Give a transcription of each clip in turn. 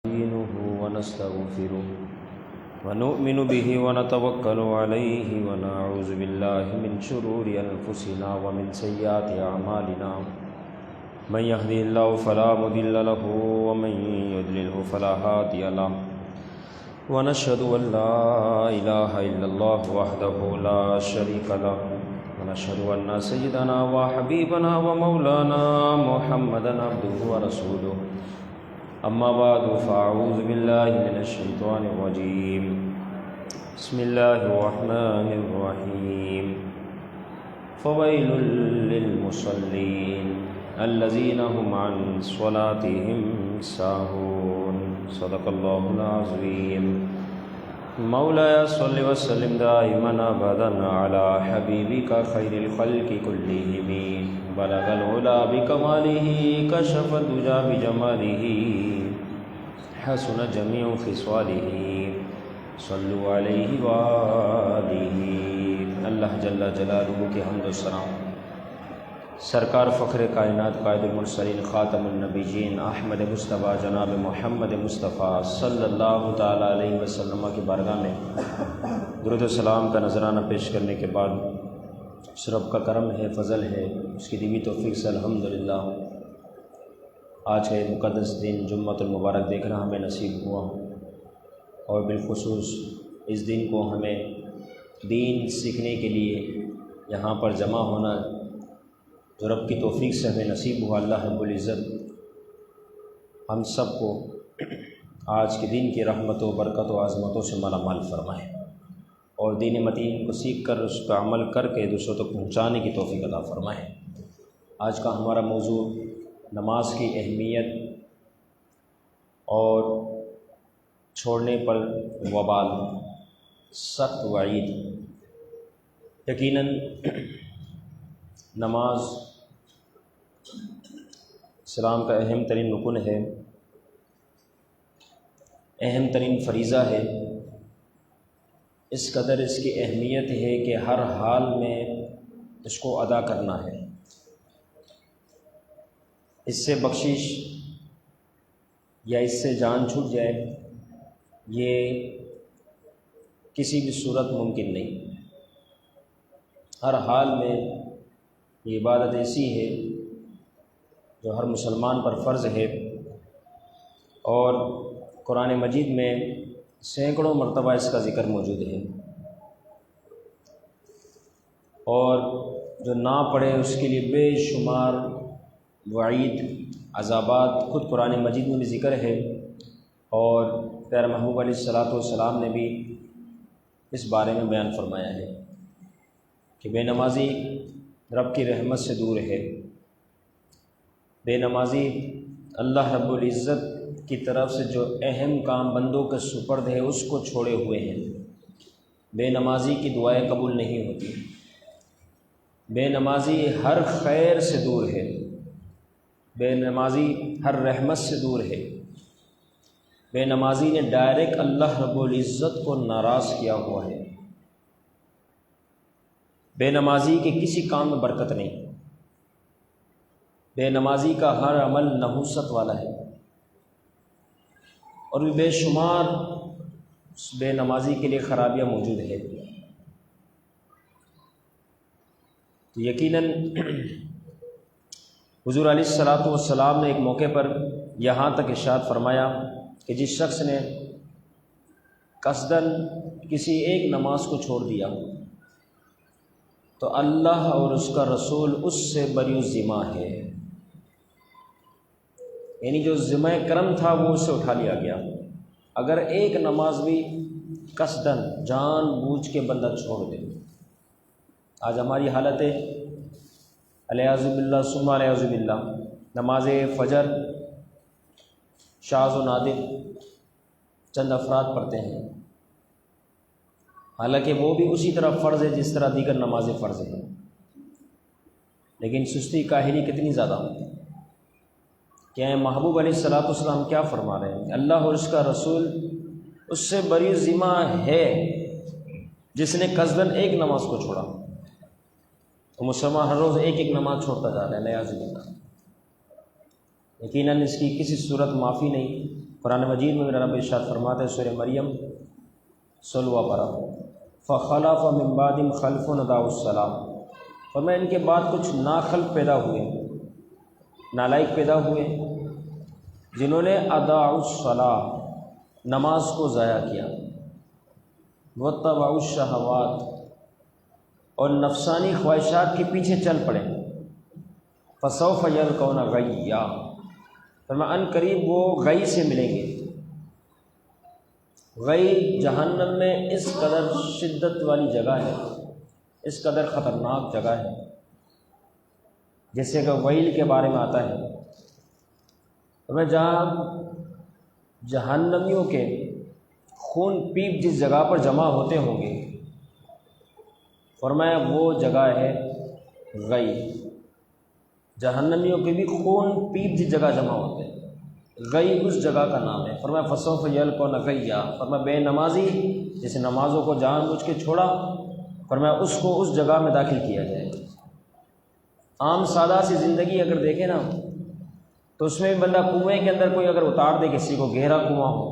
نستعينه ونستغفره ونؤمن به ونتوكل عليه ونعوذ بالله من شرور أنفسنا ومن سيئات أعمالنا من يهده الله فلا مضل له ومن يضلله فلا هادي له ونشهد أن لا إله إلا الله وحده لا شريك له ونشهد أن سيدنا وحبيبنا ومولانا محمدا عبده ورسوله أما بعد فأعوذ بالله من الشيطان الرجيم بسم الله الرحمن الرحيم فويل للمصلين الذين هم عن صلاتهم ساهون صدق الله العظيم مولاي صل وسلم دائما أبدا على حبيبك خير الخلق كلهم بلغ العلا بكماله كشف الدجى بجماله حسن جميع خصاله صلوا علیہ وآلہ۔ اللہ جل جلالہ کے حمد و ثنا سرکار فخر کائنات قائد المرسلین خاتم النبیین احمد مصطفیٰ جناب محمد مصطفیٰ صلی اللہ تعالیٰ علیہ وسلم کی بارگاہ میں درود و سلام کا نذرانہ پیش کرنے کے بعد اس رب کا کرم ہے، فضل ہے، اس کی دیوی توفیق سے الحمدللہ آج ہے مقدس دن جمعۃ المبارک دیکھنا ہمیں نصیب ہوا، اور بالخصوص اس دن کو ہمیں دین سیکھنے کے لیے یہاں پر جمع ہونا جو رب کی توفیق سے ہمیں نصیب ہوا۔ اللہ رب العزت ہم سب کو آج کے دن کی رحمت و برکت و عظمتوں سے مالا مال فرمائے، اور دین متین کو سیکھ کر اس کا عمل کر کے دوسروں تک پہنچانے کی توفیق عطا فرمائے۔ آج کا ہمارا موضوع نماز کی اہمیت اور چھوڑنے پر وبال، سخت وعید۔ یقیناً نماز اسلام کا اہم ترین رکن ہے، اہم ترین فریضہ ہے۔ اس قدر اس کی اہمیت ہے کہ ہر حال میں اس کو ادا کرنا ہے۔ اس سے بخشش یا اس سے جان چھوٹ جائے یہ کسی بھی صورت ممکن نہیں۔ ہر حال میں یہ عبادت ایسی ہے جو ہر مسلمان پر فرض ہے، اور قرآن مجید میں سینکڑوں مرتبہ اس کا ذکر موجود ہے، اور جو نہ پڑھے اس کے لیے بے شمار وعید، عذابات خود قرآن مجید میں بھی ذکر ہے، اور پیارے محبوب علیہ السلام نے بھی اس بارے میں بیان فرمایا ہے کہ بے نمازی رب کی رحمت سے دور ہے، بے نمازی اللہ رب العزت کی طرف سے جو اہم کام بندوں کے سپرد ہے اس کو چھوڑے ہوئے ہیں۔ بے نمازی کی دعائیں قبول نہیں ہوتی، بے نمازی ہر خیر سے دور ہے، بے نمازی ہر رحمت سے دور ہے، بے نمازی نے ڈائریکٹ اللہ رب العزت کو ناراض کیا ہوا ہے۔ بے نمازی کے کسی کام میں برکت نہیں، بے نمازی کا ہر عمل نحوست والا ہے، اور بھی بے شمار اس بے نمازی کے لیے خرابیاں موجود ہے۔ تو یقیناً حضور علیہ السلام نے ایک موقع پر یہاں تک ارشاد فرمایا کہ جس شخص نے قصداً کسی ایک نماز کو چھوڑ دیا تو اللہ اور اس کا رسول اس سے بری الذمہ ہے، یعنی جو ذمہ کرم تھا وہ اس سے اٹھا لیا گیا۔ اگر ایک نماز بھی قصداً جان بوجھ کے بندہ چھوڑ دے، آج ہماری حالت ہے الیاذ باللہ ثم الیاذ باللہ، نماز فجر شاذ و نادر چند افراد پڑھتے ہیں، حالانکہ وہ بھی اسی طرح فرض ہے جس طرح دیگر نمازیں فرض ہیں، لیکن سستی کاہلی کتنی زیادہ ہوتی ہے۔ کہ محبوب علیہ السلام کیا فرما رہے ہیں؟ اللہ اور اس کا رسول اس سے بری ذمہ ہے جس نے قصداً ایک نماز کو چھوڑا، تو مسلمان ہر روز ایک ایک نماز چھوڑتا جا رہا ہے، نعوذ باللہ۔ یقیناً اس کی کسی صورت معافی نہیں، قرآن مجید میں میرا رب ارشاد فرماتا ہے سورہ مریم 16واں پارہ، فخلف من بعدہم خلف اضاعوا الصلاۃ، فرمایا ان کے بعد کچھ ناخلف پیدا ہوئے، نالائق پیدا ہوئے، جنہوں نے اضاعوا الصلاۃ، نماز کو ضائع کیا، واتبعوا الشہوات، اور نفسانی خواہشات کے پیچھے چل پڑے، فسوف یلقون غیا، فرمایا ان قریب وہ غی سے ملیں گے۔ غی جہنم میں اس قدر شدت والی جگہ ہے، اس قدر خطرناک جگہ ہے، جیسے کہ ویل کے بارے میں آتا ہے، فرمایا جہاں جہنمیوں کے خون پیپ جس جگہ پر جمع ہوتے ہوں گے، فرمایا وہ جگہ ہے غی، جہنمیوں کے بھی خون پیپ جس جگہ جمع ہوتے ہیں، غی اس جگہ کا نام ہے۔ فرمایا فسوف یلقون غیا، فرمایا بے نمازی جیسے نمازوں کو جان بوجھ کے چھوڑا، فرمایا اس کو اس جگہ میں داخل کیا جائے گا۔ عام سادہ سی زندگی اگر دیکھیں نا تو اس میں بھی بندہ کنویں کے اندر کوئی اگر اتار دے، کسی کو گہرا کنواں ہو،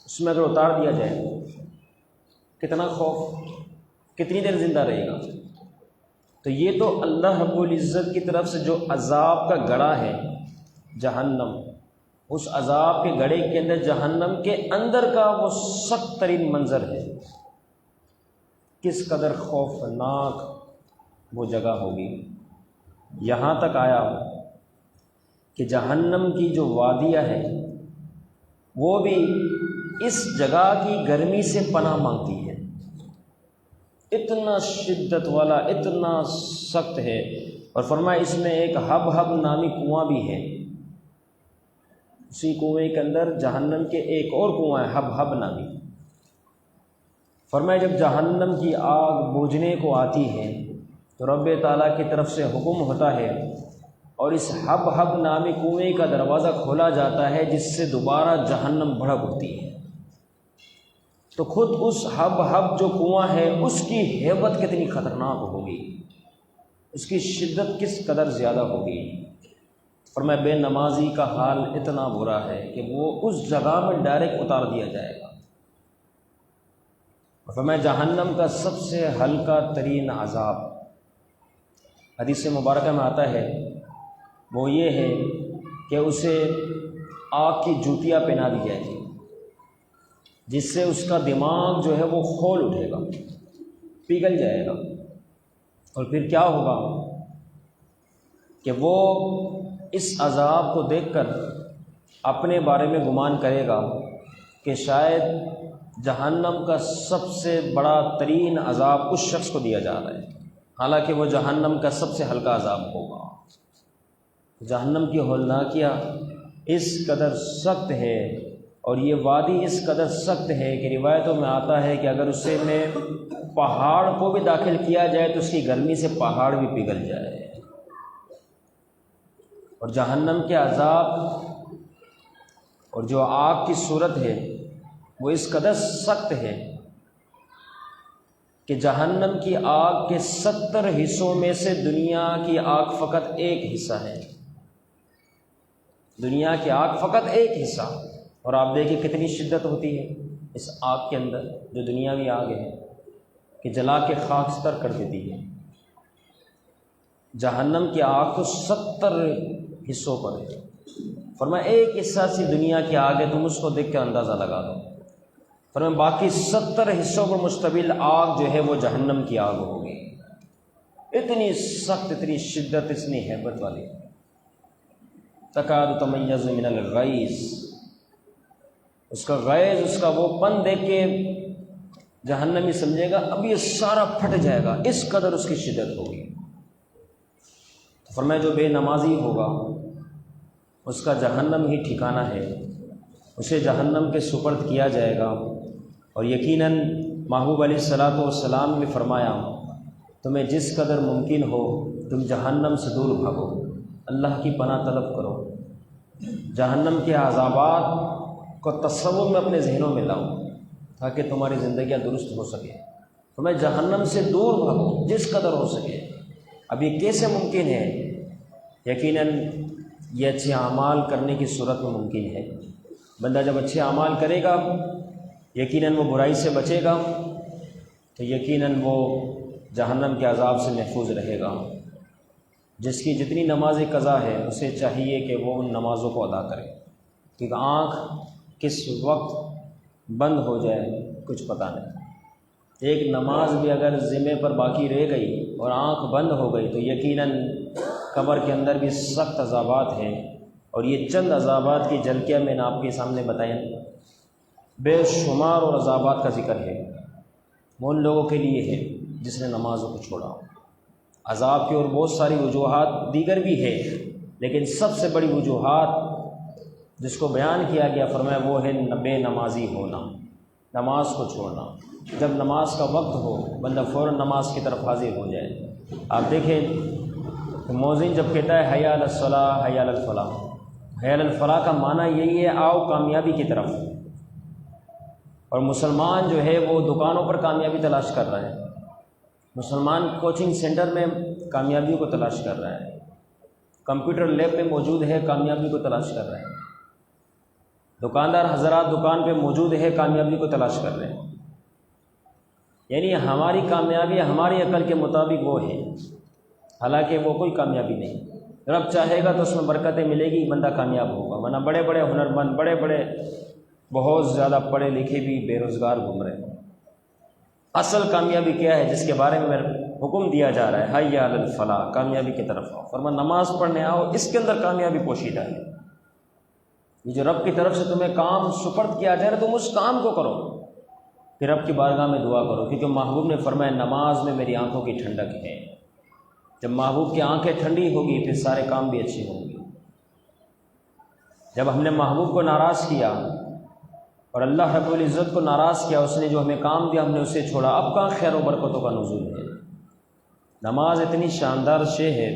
اس میں اگر اتار دیا جائے، کتنا خوف، کتنی دیر زندہ رہے گا؟ تو یہ تو اللہ رب العزت کی طرف سے جو عذاب کا گڑھا ہے جہنم، اس عذاب کے گڑھے کے اندر جہنم کے اندر کا وہ سخت ترین منظر ہے، کس قدر خوفناک وہ جگہ ہوگی۔ یہاں تک آیا کہ جہنم کی جو وادیاں ہیں وہ بھی اس جگہ کی گرمی سے پناہ مانگتی ہے، اتنا شدت والا، اتنا سخت ہے۔ اور فرمایا اس میں ایک حب نامی کنواں بھی ہے، اسی کنویں کے اندر جہنم کے ایک اور کنواں ہے حب نامی۔ فرمایا جب جہنم کی آگ بجھنے کو آتی ہے تو رب تعالیٰ کی طرف سے حکم ہوتا ہے اور اس حب نامی کنویں کا دروازہ کھولا جاتا ہے، جس سے دوبارہ جہنم بھڑک اٹھتی ہے۔ تو خود اس حب جو کنواں ہے اس کی ہیبت کتنی خطرناک ہوگی، اس کی شدت کس قدر زیادہ ہوگی۔ فرمایا بے نمازی کا حال اتنا برا ہے کہ وہ اس جگہ میں ڈائریکٹ اتار دیا جائے گا۔ فرمایا جہنم کا سب سے ہلکا ترین عذاب، حدیث مبارکہ میں آتا ہے، وہ یہ ہے کہ اسے آگ کی جوتیاں پہنا دی جائیں گی، جس سے اس کا دماغ جو ہے وہ کھول اٹھے گا، پگھل جائے گا، اور پھر کیا ہوگا کہ وہ اس عذاب کو دیکھ کر اپنے بارے میں گمان کرے گا کہ شاید جہنم کا سب سے بڑا ترین عذاب اس شخص کو دیا جا رہا ہے، حالانکہ وہ جہنم کا سب سے ہلکا عذاب ہوگا۔ جہنم کی ہولناکیہ اس قدر سخت ہے اور یہ وادی اس قدر سخت ہے کہ روایتوں میں آتا ہے کہ اگر اسے میں پہاڑ کو بھی داخل کیا جائے تو اس کی گرمی سے پہاڑ بھی پگھل جائے۔ اور جہنم کے عذاب اور جو آگ کی صورت ہے وہ اس قدر سخت ہے کہ جہنم کی آگ کے 70 حصوں میں سے دنیا کی آگ فقط ایک حصہ ہے، دنیا کی آگ فقط ایک حصہ۔ اور آپ دیکھیں کتنی شدت ہوتی ہے اس آگ کے اندر، جو دنیاوی آگ ہے کہ جلا کے خاکستر کر دیتی ہے۔ جہنم کی آگ تو 70 حصوں پر ہے، فرمایا ایک حصہ سی دنیا کی آگ ہے، تم اس کو دیکھ کے اندازہ لگا دو، فرمایا باقی 70 حصوں پر مشتمل آگ جو ہے وہ جہنم کی آگ ہوگی، اتنی سخت، اتنی شدت، اتنی ہیبت والی۔ تکاد تمیز من الغیظ، اس کا غیظ، اس کا وہ پن دیکھ کے جہنمی سمجھے گا اب یہ سارا پھٹ جائے گا، اس قدر اس کی شدت ہوگی۔ تو فرمایا جو بے نمازی ہوگا اس کا جہنم ہی ٹھکانہ ہے، اسے جہنم کے سپرد کیا جائے گا۔ اور یقیناً محبوب علیہ الصلاۃ والسلام نے فرمایا تمہیں جس قدر ممکن ہو تم جہنم سے دور بھاگو، اللہ کی پناہ طلب کرو، جہنم کے عذابات کو تصور میں اپنے ذہنوں میں لاؤ تاکہ تمہاری زندگیاں درست ہو سکے۔ تمہیں جہنم سے دور بھاگو جس قدر ہو سکے۔ اب یہ کیسے ممکن ہے؟ یقیناً یہ اچھے اعمال کرنے کی صورت میں ممکن ہے، بندہ جب اچھے اعمال کرے گا یقیناً وہ برائی سے بچے گا، تو یقیناً وہ جہنم کے عذاب سے محفوظ رہے گا۔ جس کی جتنی نماز قضا ہے اسے چاہیے کہ وہ ان نمازوں کو ادا کرے، کیونکہ آنکھ کس وقت بند ہو جائے کچھ پتہ نہیں۔ ایک نماز بھی اگر ذمے پر باقی رہ گئی اور آنکھ بند ہو گئی تو یقیناً قبر کے اندر بھی سخت عذابات ہیں، اور یہ چند عذابات کی جھلکیاں میں نے آپ کے سامنے بتائیں، بے شمار اور عذابات کا ذکر ہے۔ وہ ان لوگوں کے لیے ہے جس نے نمازوں کو چھوڑا۔ عذاب کی اور بہت ساری وجوہات دیگر بھی ہے، لیکن سب سے بڑی وجوہات جس کو بیان کیا گیا فرمایا وہ ہے بے نمازی ہونا، نماز کو چھوڑنا۔ جب نماز کا وقت ہو بندہ فوراً نماز کی طرف حاضر ہو جائے۔ آپ دیکھیں کہ مؤذن جب کہتا ہے حی علی الصلاۃ حی علی الفلاح، حی علی الفلاح کا معنی یہی ہے آؤ کامیابی کی طرف۔ اور مسلمان جو ہے وہ دکانوں پر کامیابی تلاش کر رہا ہے، مسلمان کوچنگ سینٹر میں کامیابی کو تلاش کر رہا ہے، کمپیوٹر لیب میں موجود ہے کامیابی کو تلاش کر رہے ہیں، دکاندار حضرات دکان پہ موجود ہے کامیابی کو تلاش کر رہے ہیں۔ یعنی ہماری کامیابی ہماری عقل کے مطابق وہ ہے، حالانکہ وہ کوئی کامیابی نہیں۔ رب چاہے گا تو اس میں برکتیں ملے گی، بندہ کامیاب ہوگا، ورنہ بڑے بڑے ہنرمند، بڑے بڑے بہت زیادہ پڑھے لکھے بھی بے روزگار گھوم رہے ہیں۔ اصل کامیابی کیا ہے جس کے بارے میں حکم دیا جا رہا ہے حی علی الفلاح، کامیابی کی طرف آؤ، فرمایا نماز پڑھنے آؤ، اس کے اندر کامیابی پوشیدہ ہے۔ یہ جو رب کی طرف سے تمہیں کام سپرد کیا جائے تم اس کام کو کرو، پھر رب کی بارگاہ میں دعا کرو، کیونکہ محبوب نے فرمایا نماز میں میری آنکھوں کی ٹھنڈک ہے۔ جب محبوب کی آنکھیں ٹھنڈی ہوگی پھر سارے کام بھی اچھے ہوں گے۔ جب ہم نے محبوب کو ناراض کیا اور اللہ رب العزت کو ناراض کیا، اس نے جو ہمیں کام دیا ہم نے اسے چھوڑا، اب کہاں خیر و برکتوں کا نزول ہے۔ نماز اتنی شاندار شے ہے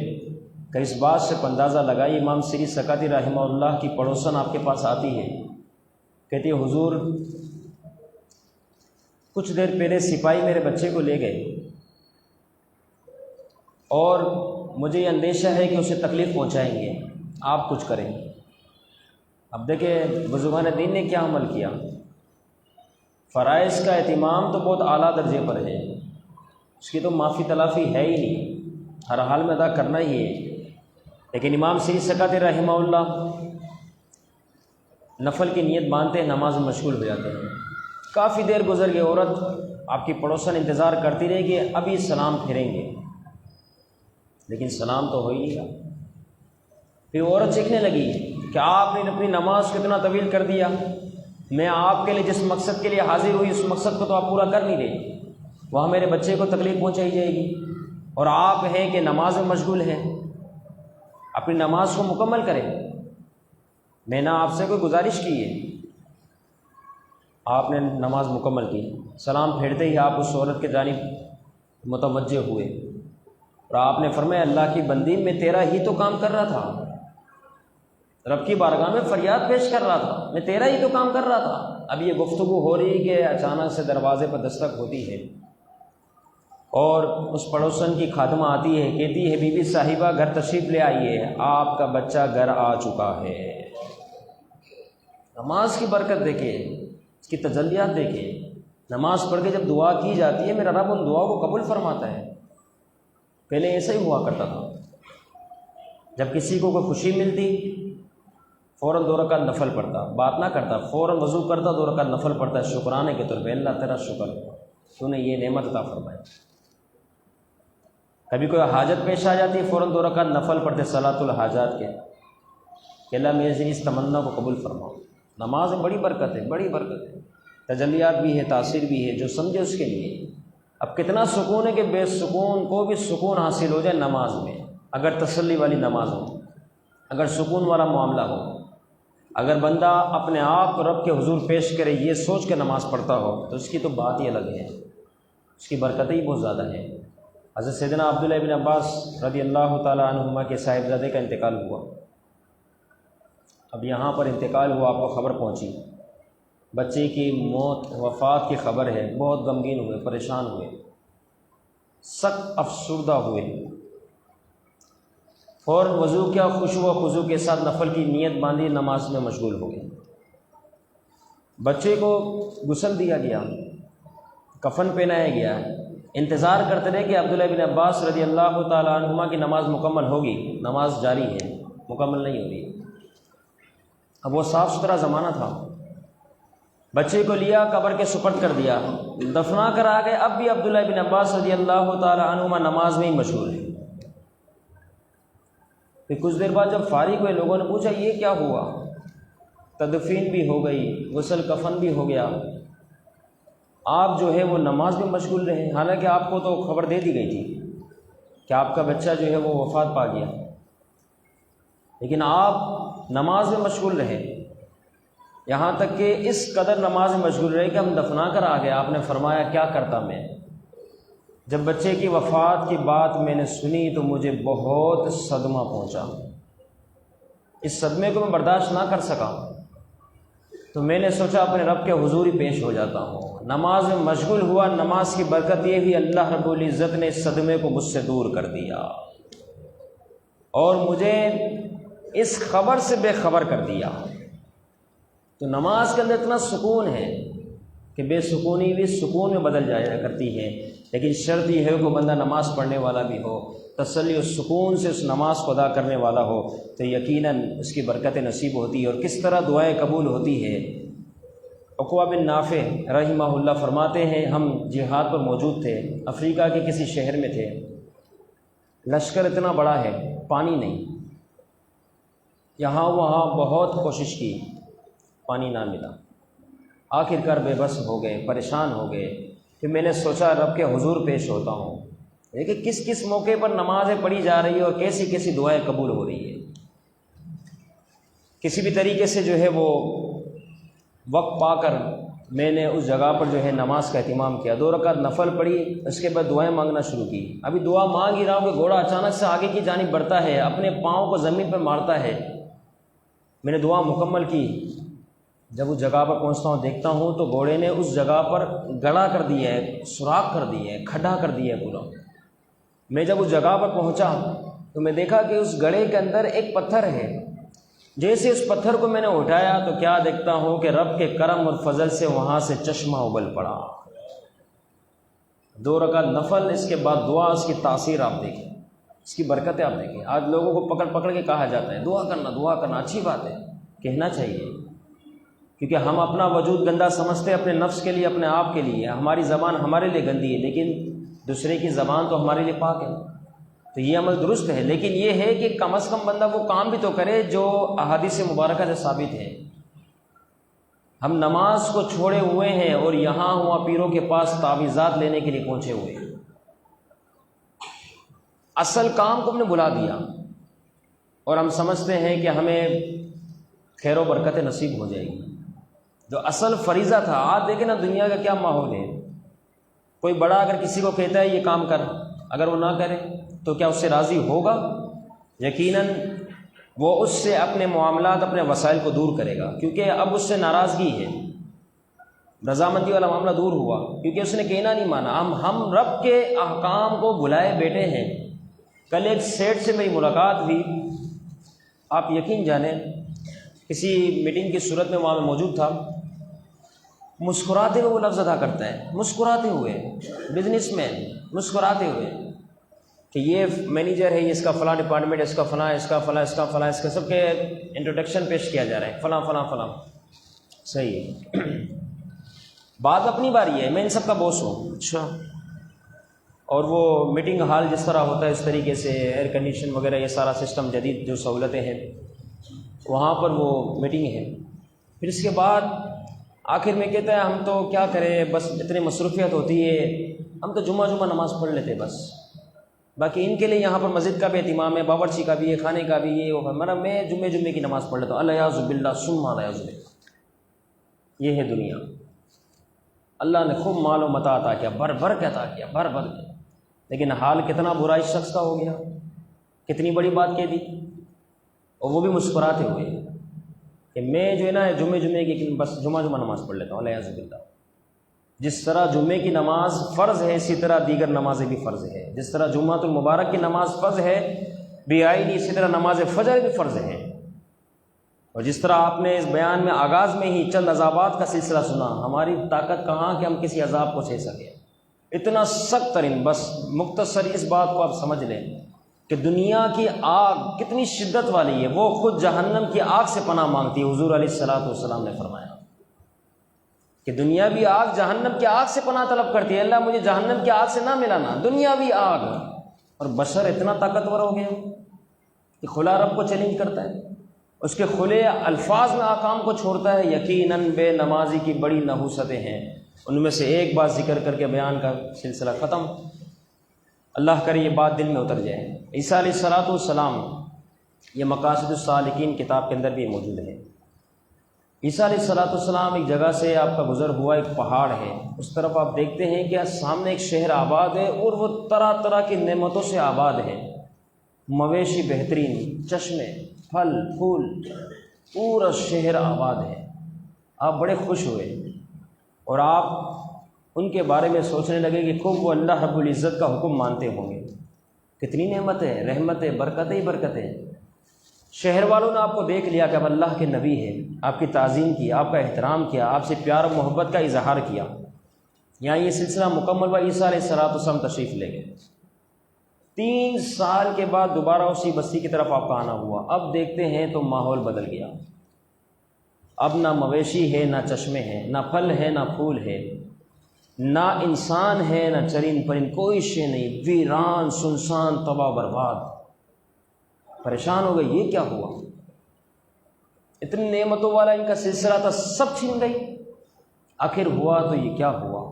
کہ اس بات سے اندازہ لگائی، امام سری سکاتی رحمہ اللہ کی پڑوسن آپ کے پاس آتی ہے، کہتی ہے حضور کچھ دیر پہلے سپاہی میرے بچے کو لے گئے اور مجھے یہ اندیشہ ہے کہ اسے تکلیف پہنچائیں گے، آپ کچھ کریں۔ اب دیکھیں بزرگان دین نے کیا عمل کیا۔ فرائض کا اہتمام تو بہت اعلیٰ درجے پر ہے، اس کی تو معافی تلافی ہے ہی نہیں، ہر حال میں ادا کرنا ہی ہے، لیکن امام سری سکاتی رحمہ اللہ نفل کی نیت باندھتے ہیں، نماز میں مشغول ہو جاتے ہیں۔ کافی دیر گزر گئی، عورت آپ کی پڑوسن انتظار کرتی رہی کہ ابھی سلام پھیریں گے، لیکن سلام تو ہو ہی نہیں رہا۔ پھر عورت چیخنے لگی کہ آپ نے اپنی نماز کو اتنا طویل کر دیا، میں آپ کے لیے جس مقصد کے لیے حاضر ہوئی اس مقصد کو تو آپ پورا کر نہیں رہے، وہاں میرے بچے کو تکلیف پہنچائی جائے گی، اور آپ ہیں کہ نماز میں مشغول ہیں، اپنی نماز کو مکمل کریں۔ میں نے آپ سے کوئی گزارش کی ہے، آپ نے نماز مکمل کی، سلام پھیرتے ہی آپ اس عورت کے جانب متوجہ ہوئے اور آپ نے فرمایا اللہ کی بندی میں تیرا ہی تو کام کر رہا تھا، رب کی بارگاہ میں فریاد پیش کر رہا تھا، میں تیرا ہی تو کام کر رہا تھا۔ اب یہ گفتگو ہو رہی کہ اچانک سے دروازے پر دستک ہوتی ہے اور اس پڑوسن کی خادمہ آتی ہے، کہتی ہے بی بی صاحبہ گھر تشریف لے آئیے، آپ کا بچہ گھر آ چکا ہے۔ نماز کی برکت دیکھے، اس کی تجلیات دیکھے۔ نماز پڑھ کے جب دعا کی جاتی ہے میرا رب ان دعا کو قبول فرماتا ہے۔ پہلے ایسا ہی ہوا کرتا تھا، جب کسی کو کوئی خوشی ملتی فوراً 2 رکعت نفل پڑھتا، بات نہ کرتا، فوراً وضو کرتا، 2 رکعت نفل پڑھتا، شکرانے کے طور پہ اللہ تیرا شکر تو نے یہ نعمت عطا فرمائی۔ کبھی کوئی حاجت پیش آ جاتی ہے فوراً 2 رکعت نفل پڑھتے صلاۃ الحاجات کے کہ اللہ میرے سے اس تمنا کو قبول فرماؤ۔ نماز میں بڑی برکت ہے، بڑی برکت ہے، تجلیات بھی ہے، تاثیر بھی ہے، جو سمجھے اس کے لیے۔ اب کتنا سکون ہے کہ بے سکون کو بھی سکون حاصل ہو جائے نماز میں، اگر تسلی والی نماز ہو، اگر سکون والا معاملہ ہو، اگر بندہ اپنے آپ کو رب کے حضور پیش کرے یہ سوچ کے نماز پڑھتا ہو تو اس کی تو بات ہی الگ ہے، اس کی برکتیں ہی بہت زیادہ ہیں۔ حضرت سیدنا عبداللہ بن عباس رضی اللہ تعالیٰ عنہما کے صاحبزادے کا انتقال ہوا۔ اب یہاں پر انتقال ہوا، آپ کو خبر پہنچی، بچے کی موت وفات کی خبر ہے، بہت غمگین ہوئے، پریشان ہوئے، سخت افسردہ ہوئے۔ فوراً وضو کیا، خشوع و خضوع کے ساتھ نفل کی نیت باندھی، نماز میں مشغول ہو گئے۔ بچے کو غسل دیا گیا، کفن پہنایا گیا، انتظار کرتے رہے کہ عبداللہ بن عباس رضی اللہ تعالیٰ عنہما کی نماز مکمل ہوگی، نماز جاری ہے، مکمل نہیں ہو رہی۔ اب وہ صاف ستھرا زمانہ تھا، بچے کو لیا، قبر کے سپرد کر دیا، دفنا کر آ گئے۔ اب بھی عبداللہ بن عباس رضی اللہ تعالیٰ عنہما نماز میں ہی مشغول ہے۔ پھر کچھ دیر بعد جب فارغ ہوئے، لوگوں نے پوچھا یہ کیا ہوا؟ تدفین بھی ہو گئی، غسل کفن بھی ہو گیا، آپ جو ہے وہ نماز میں مشغول رہے، حالانکہ آپ کو تو خبر دے دی گئی تھی کہ آپ کا بچہ جو ہے وہ وفات پا گیا، لیکن آپ نماز میں مشغول رہے، یہاں تک کہ اس قدر نماز میں مشغول رہے کہ ہم دفنا کر آ گئے۔ آپ نے فرمایا کیا کرتا میں؟ جب بچے کی وفات کی بات میں نے سنی تو مجھے بہت صدمہ پہنچا، اس صدمے کو میں برداشت نہ کر سکا، تو میں نے سوچا اپنے رب کے حضور ہی پیش ہو جاتا ہوں۔ نماز میں مشغول ہوا، نماز کی برکت یہ بھی اللہ رب العزت نے اس صدمے کو مجھ سے دور کر دیا اور مجھے اس خبر سے بے خبر کر دیا۔ تو نماز کے اندر اتنا سکون ہے کہ بے سکونی بھی سکون میں بدل جایا کرتی ہے، لیکن شرط یہ ہے کہ بندہ نماز پڑھنے والا بھی ہو، تسلی و سکون سے اس نماز کو ادا کرنے والا ہو، تو یقیناً اس کی برکت نصیب ہوتی ہے۔ اور کس طرح دعائیں قبول ہوتی ہے۔ عقبہ بن نافع رحمہ اللہ فرماتے ہیں ہم جہاد پر موجود تھے، افریقہ کے کسی شہر میں تھے، لشکر اتنا بڑا ہے، پانی نہیں، یہاں وہاں بہت کوشش کی، پانی نہ ملا، آخر کار بے بس ہو گئے، پریشان ہو گئے۔ پھر میں نے سوچا رب کے حضور پیش ہوتا ہوں، دیکھیں کس کس موقع پر نمازیں پڑھی جا رہی ہے اور کیسی کیسی دعائیں قبول ہو رہی ہے۔ کسی بھی طریقے سے جو ہے وہ وقت پا کر میں نے اس جگہ پر جو ہے نماز کا اہتمام کیا، 2 رکعت نفل پڑھی، اس کے بعد دعائیں مانگنا شروع کی۔ ابھی دعا مانگ ہی رہا ہوں کہ گھوڑا اچانک سے آگے کی جانب بڑھتا ہے، اپنے پاؤں کو زمین پر مارتا ہے۔ میں نے دعا مکمل کی، جب اس جگہ پر پہنچتا ہوں دیکھتا ہوں تو گھوڑے نے اس جگہ پر گڑھا کر دیا ہے، سوراخ کر دیا ہے، کھڈا کر دیا ہے پورا۔ میں جب اس جگہ پر پہنچا تو میں دیکھا کہ اس گڑھے کے اندر ایک پتھر ہے، جیسے اس پتھر کو میں نے اٹھایا تو کیا دیکھتا ہوں کہ رب کے کرم اور فضل سے وہاں سے چشمہ ابل پڑا۔ 2 رکعت نفل، اس کے بعد دعا، اس کی تاثیر آپ دیکھیں، اس کی برکتیں آپ دیکھیں۔ آج لوگوں کو پکڑ پکڑ کے کہا جاتا ہے دعا کرنا، دعا کرنا، اچھی بات ہے، کہنا چاہیے، کیونکہ ہم اپنا وجود گندا سمجھتے ہیں اپنے نفس کے لیے، اپنے آپ کے لیے، ہماری زبان ہمارے لیے گندی ہے، لیکن دوسرے کی زبان تو ہمارے لیے پاک ہے، تو یہ عمل درست ہے۔ لیکن یہ ہے کہ کم از کم بندہ وہ کام بھی تو کرے جو احادیث مبارکہ سے ثابت ہے۔ ہم نماز کو چھوڑے ہوئے ہیں اور یہاں ہوا پیروں کے پاس تعویذات لینے کے لیے پہنچے ہوئے ہیں، اصل کام کو ہم نے بلا دیا اور ہم سمجھتے ہیں کہ ہمیں خیر و برکت نصیب ہو جائے گی، جو اصل فریضہ تھا۔ آج دیکھیں نا دنیا کا کیا ماحول ہے، کوئی بڑا اگر کسی کو کہتا ہے یہ کام کر، اگر وہ نہ کرے تو کیا اس سے راضی ہوگا؟ یقیناً وہ اس سے اپنے معاملات، اپنے وسائل کو دور کرے گا، کیونکہ اب اس سے ناراضگی ہے، رضامندی والا معاملہ دور ہوا، کیونکہ اس نے کہنا نہیں مانا۔ ہم رب کے احکام کو بھلائے بیٹھے ہیں۔ کل ایک سیٹ سے میری ملاقات ہوئی، آپ یقین جانیں کسی میٹنگ کی صورت میں وہاں میں موجود تھا، مسکراتے ہوئے وہ لفظ ادا کرتا ہے، مسکراتے ہوئے، بزنس مین مسکراتے ہوئے کہ یہ مینیجر ہے، یہ اس کا فلاں ڈپارٹمنٹ، اس کا فلاں، اس کا فلاں، اس کا فلاں، اس کا سب کے انٹروڈکشن پیش کیا جا رہا ہے، فلاں فلاں فلاں، صحیح ہے۔ بات اپنی باری ہے، میں ان سب کا باس ہوں، اچھا، اور وہ میٹنگ ہال جس طرح ہوتا ہے اس طریقے سے ایئر کنڈیشن وغیرہ، یہ سارا سسٹم جدید جو سہولتیں ہیں، وہاں پر وہ میٹنگ ہے۔ پھر اس کے بعد آخر میں کہتا ہے ہم تو کیا کریں، بس اتنی مصروفیت ہوتی ہے، ہم تو جمعہ نماز پڑھ لیتے بس، باقی ان کے لیے یہاں پر مسجد کا بھی اہتمام ہے، باورچی کا بھی ہے، کھانے کا بھی ہے، وہ میں جمعے کی نماز پڑھ لیتا ہوں، الیاذ باللہ ثم الیاذ باللہ۔ یہ ہے دنیا، اللہ نے خوب مال و متاع عطا کیا، بھر کے عطا کیا، بھر کے، لیکن حال کتنا برا اس شخص کا ہو گیا، کتنی بڑی بات کہہ دی، اور وہ بھی مسکراتے ہوئے کہ میں جو ہے نا جمعے کی بس جمعہ نماز پڑھ لیتا ہوں، الیاذ باللہ۔ جس طرح جمعے کی نماز فرض ہے، اسی طرح دیگر نمازیں بھی فرض ہے، جس طرح جمعۃ المبارک کی نماز فرض ہے بھی آئی نہیں، اسی طرح نماز فجر بھی فرض ہے۔ اور جس طرح آپ نے اس بیان میں آغاز میں ہی چند عذابات کا سلسلہ سنا، ہماری طاقت کہاں کہ ہم کسی عذاب کو سہ سکیں، اتنا سخت ترین. بس مختصر اس بات کو آپ سمجھ لیں کہ دنیا کی آگ کتنی شدت والی ہے، وہ خود جہنم کی آگ سے پناہ مانگتی ہے. حضور علیہ الصلوۃ والسلام نے فرمایا کہ دنیاوی آگ جہنم کی آگ سے پناہ طلب کرتی ہے. اللہ مجھے جہنم کی آگ سے نہ ملانا، دنیاوی آگ. اور بشر اتنا طاقتور ہو گیا کہ کھلا رب کو چیلنج کرتا ہے، اس کے کھلے الفاظ میں احکام کو چھوڑتا ہے. یقیناً بے نمازی کی بڑی نحوستیں ہیں، ان میں سے ایک بات ذکر کر کے بیان کا سلسلہ ختم. اللہ کرے یہ بات دل میں اتر جائے. عیسیٰ علیہ الصلوۃ والسلام، یہ مقاصد السالکین کتاب کے اندر بھی موجود ہے. عیسیٰ علیہ الصلوۃ والسلام ایک جگہ سے آپ کا گزر ہوا، ایک پہاڑ ہے، اس طرف آپ دیکھتے ہیں کہ سامنے ایک شہر آباد ہے، اور وہ طرح طرح کی نعمتوں سے آباد ہے. مویشی بہترین، چشمے، پھل پھول، پورا شہر آباد ہے. آپ بڑے خوش ہوئے اور آپ ان کے بارے میں سوچنے لگے کہ خوب وہ اللہ رب العزت کا حکم مانتے ہوں گے. کتنی نعمتیں، رحمتیں، برکتیں ہی برکتیں. شہر والوں نے آپ کو دیکھ لیا کہ اب اللہ کے نبی ہے، آپ کی تعظیم کی، آپ کا احترام کیا، آپ سے پیار و محبت کا اظہار کیا. یہاں یہ سلسلہ مکمل ہوا. عیسیٰ علیہ الصلوۃ والسلام تشریف لے گئے. 3 سال کے بعد دوبارہ اسی بستی کی طرف آپ کا آنا ہوا. اب دیکھتے ہیں تو ماحول بدل گیا. اب نہ مویشی ہے، نہ چشمے ہیں، نہ پھل ہے، نہ پھول ہے، نہ انسان ہے، نہ چرند پرند، کوئی شے نہیں. ویران، سنسان، تباہ برباد. پریشان ہو گئے، یہ کیا ہوا؟ اتنی نعمتوں والا ان کا سلسلہ تھا، سب چھن گئی. آخر ہوا تو یہ کیا ہوا؟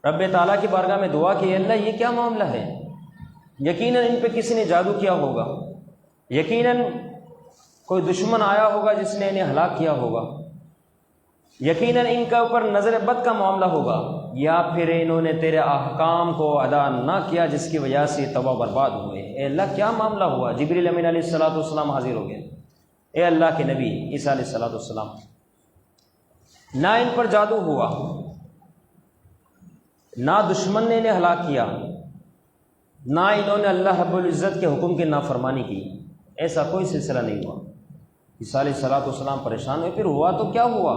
رب تعالیٰ کی بارگاہ میں دعا کہ اللہ یہ کیا معاملہ ہے؟ یقیناً ان پہ کسی نے جادو کیا ہوگا، یقیناً کوئی دشمن آیا ہوگا جس نے انہیں ہلاک کیا ہوگا، یقیناً ان کے اوپر نظر بد کا معاملہ ہوگا، یا پھر انہوں نے تیرے احکام کو ادا نہ کیا جس کی وجہ سے تباہ برباد ہوئے. اے اللہ کیا معاملہ ہوا؟ جبریل امین علیہ الصلوۃ والسلام حاضر ہو گئے. اے اللہ کے نبی عیسیٰ علیہ الصلوۃ والسلام، نہ ان پر جادو ہوا، نہ دشمن نے انہیں ہلاک کیا، نہ انہوں نے اللہ رب العزت کے حکم کی نافرمانی کی. ایسا کوئی سلسلہ نہیں ہوا. عیسیٰ علیہ الصلوۃ والسلام پریشان ہوئے. پھر ہوا تو کیا ہوا؟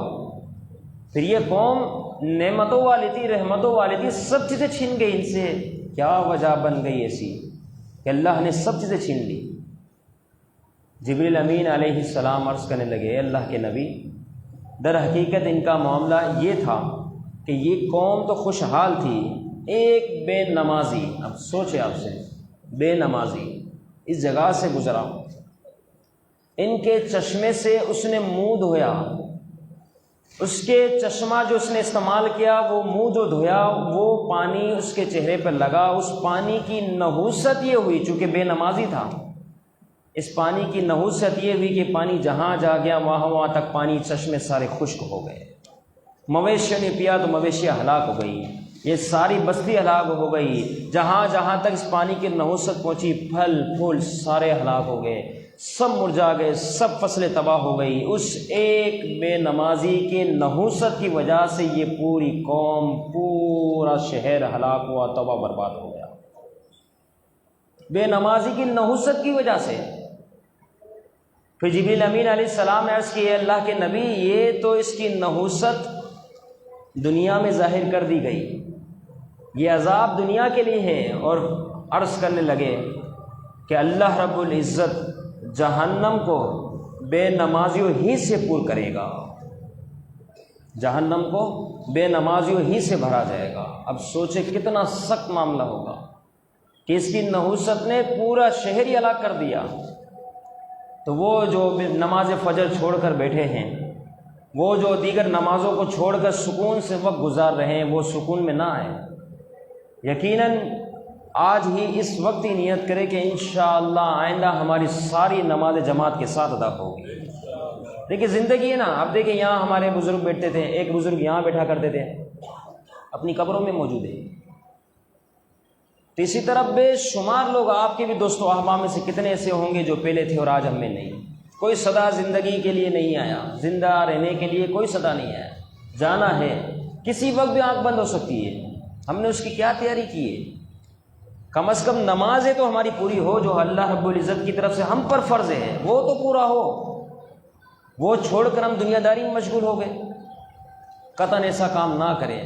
پھر یہ قوم نعمتوں والی تھی، رحمتوں والی تھی، سب چیزیں چھین گئی ان سے. کیا وجہ بن گئی ایسی کہ اللہ نے سب چیزیں چھین لی؟ جبریل امین علیہ السلام عرض کرنے لگے، اے اللہ کے نبی، در حقیقت ان کا معاملہ یہ تھا کہ یہ قوم تو خوشحال تھی، ایک بے نمازی، اب سوچے آپ سے، بے نمازی اس جگہ سے گزرا، ان کے چشمے سے اس نے منہ دھویا، اس کے چشمہ جو اس نے استعمال کیا، وہ منہ جو دھویا، وہ پانی اس کے چہرے پر لگا. اس پانی کی نحوست یہ ہوئی، چونکہ بے نمازی تھا، اس پانی کی نحوست یہ ہوئی کہ پانی جہاں جا گیا وہاں تک پانی، چشمے سارے خشک ہو گئے. مویشیوں نے پیا تو مویشیاں ہلاک ہو گئی، یہ ساری بستی ہلاک ہو گئی. جہاں جہاں تک اس پانی کی نحوست پہنچی، پھل پھول سارے ہلاک ہو گئے، سب مرجھا گئے، سب فصلیں تباہ ہو گئی. اس ایک بے نمازی کے نحوست کی وجہ سے یہ پوری قوم، پورا شہر ہلاک ہوا، تباہ برباد ہو گیا، بے نمازی کی نحوست کی وجہ سے. پھر جبریل امین علیہ السلام نے عرض کی، اے اللہ کے نبی، یہ تو اس کی نحوست دنیا میں ظاہر کر دی گئی، یہ عذاب دنیا کے لیے ہے. اور عرض کرنے لگے کہ اللہ رب العزت جہنم کو بے نمازیوں ہی سے پور کرے گا، جہنم کو بے نمازیوں ہی سے بھرا جائے گا. اب سوچے کتنا سخت معاملہ ہوگا کہ اس کی نحوست نے پورا شہر ہی ہلاک کر دیا. تو وہ جو نماز فجر چھوڑ کر بیٹھے ہیں، وہ جو دیگر نمازوں کو چھوڑ کر سکون سے وقت گزار رہے ہیں، وہ سکون میں نہ آئے. یقیناً آج ہی اس وقت ہی نیت کرے کہ انشاءاللہ آئندہ ہماری ساری نماز جماعت کے ساتھ ادا ہوگی. دیکھیے زندگی ہے نا. اب دیکھیں یہاں ہمارے بزرگ بیٹھتے تھے، ایک بزرگ یہاں بیٹھا کرتے تھے، اپنی قبروں میں موجود ہے. تو اسی طرح بے شمار لوگ آپ کے بھی دوستوں احباب میں سے کتنے ایسے ہوں گے جو پہلے تھے اور آج ہم میں نہیں. کوئی صدا زندگی کے لیے نہیں آیا، زندہ رہنے کے لیے کوئی صدا نہیں آیا. جانا ہے، کسی وقت بھی آنکھ بند ہو سکتی ہے. ہم نے اس کی کیا تیاری کی ہے؟ کم از کم نماز تو ہماری پوری ہو، جو اللہ رب العزت کی طرف سے ہم پر فرض ہے وہ تو پورا ہو. وہ چھوڑ کر ہم دنیا داری میں مشغول ہو گئے. قطعاً ایسا کام نہ کریں،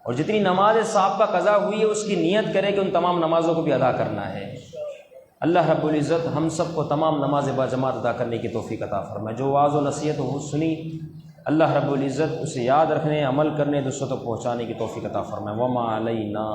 اور جتنی نماز ثابتہ قضا ہوئی ہے اس کی نیت کریں کہ ان تمام نمازوں کو بھی ادا کرنا ہے. اللہ رب العزت ہم سب کو تمام نماز باجماعت ادا کرنے کی توفیق عطا فرمائے. جو واعظ و نصیحت ہو سنی، اللہ رب العزت اسے یاد رکھنے، عمل کرنے، دوسروں تک پہنچانے کی توفیق عطا فرمائے. وما علینا